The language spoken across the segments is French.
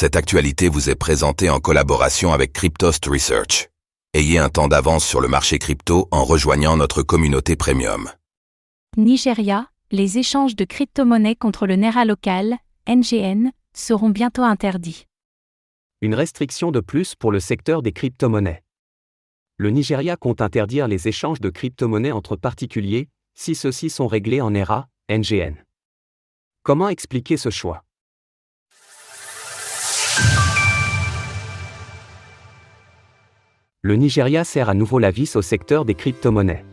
Cette actualité vous est présentée en collaboration avec Cryptost Research. Ayez un temps d'avance sur le marché crypto en rejoignant notre communauté premium. Nigeria, les échanges de crypto-monnaies contre le Naira local, NGN, seront bientôt interdits. Une restriction de plus pour le secteur des crypto-monnaies. Le Nigeria compte interdire les échanges de crypto-monnaies entre particuliers, si ceux-ci sont réglés en Naira, NGN. Comment expliquer ce choix ? Le Nigeria serre à nouveau la vis au secteur des crypto-monnaies.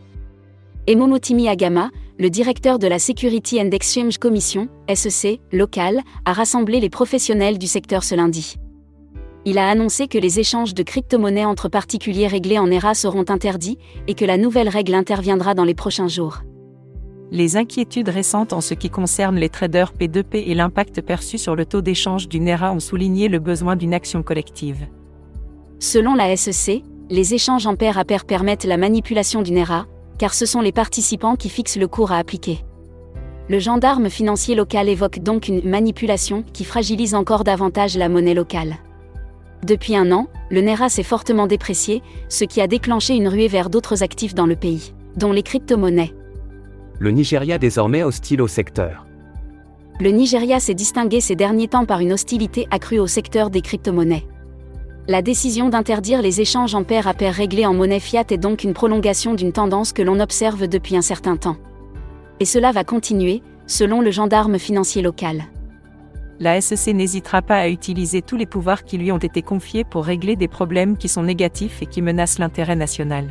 Emomotimi Agama, le directeur de la Security and Exchange Commission, SEC, locale, a rassemblé les professionnels du secteur ce lundi. Il a annoncé que les échanges de crypto-monnaies entre particuliers réglés en Naira seront interdits et que la nouvelle règle interviendra dans les prochains jours. Les inquiétudes récentes en ce qui concerne les traders P2P et l'impact perçu sur le taux d'échange du Naira ont souligné le besoin d'une action collective. Selon la SEC, les échanges en pair à pair permettent la manipulation du Naira, car ce sont les participants qui fixent le cours à appliquer. Le gendarme financier local évoque donc une manipulation qui fragilise encore davantage la monnaie locale. Depuis un an, le Naira s'est fortement déprécié, ce qui a déclenché une ruée vers d'autres actifs dans le pays, dont les crypto-monnaies. Le Nigeria désormais hostile au secteur. Le Nigeria s'est distingué ces derniers temps par une hostilité accrue au secteur des crypto-monnaies. La décision d'interdire les échanges en pair à pair réglés en monnaie fiat est donc une prolongation d'une tendance que l'on observe depuis un certain temps. Et cela va continuer, selon le gendarme financier local. La SEC n'hésitera pas à utiliser tous les pouvoirs qui lui ont été confiés pour régler des problèmes qui sont négatifs et qui menacent l'intérêt national.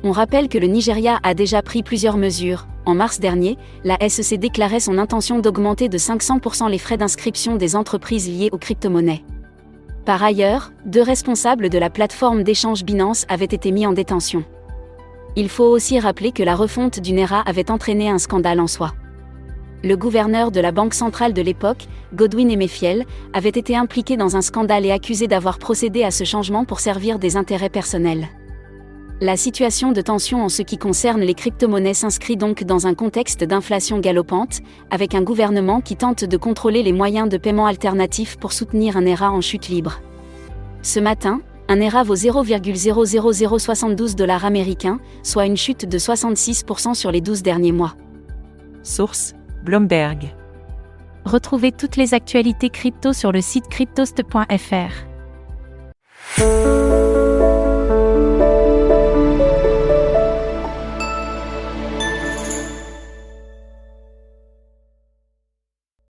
On rappelle que le Nigeria a déjà pris plusieurs mesures. En mars dernier, la SEC déclarait son intention d'augmenter de 500% les frais d'inscription des entreprises liées aux crypto-monnaies. Par ailleurs, 2 responsables de la plateforme d'échange Binance avaient été mis en détention. Il faut aussi rappeler que la refonte du Naira avait entraîné un scandale en soi. Le gouverneur de la banque centrale de l'époque, Godwin Emefiele, avait été impliqué dans un scandale et accusé d'avoir procédé à ce changement pour servir des intérêts personnels. La situation de tension en ce qui concerne les crypto-monnaies s'inscrit donc dans un contexte d'inflation galopante, avec un gouvernement qui tente de contrôler les moyens de paiement alternatifs pour soutenir un Naira en chute libre. Ce matin, un Naira vaut 0,00072 $ américains, soit une chute de 66% sur les 12 derniers mois. Source : Bloomberg. Retrouvez toutes les actualités crypto sur le site cryptost.fr.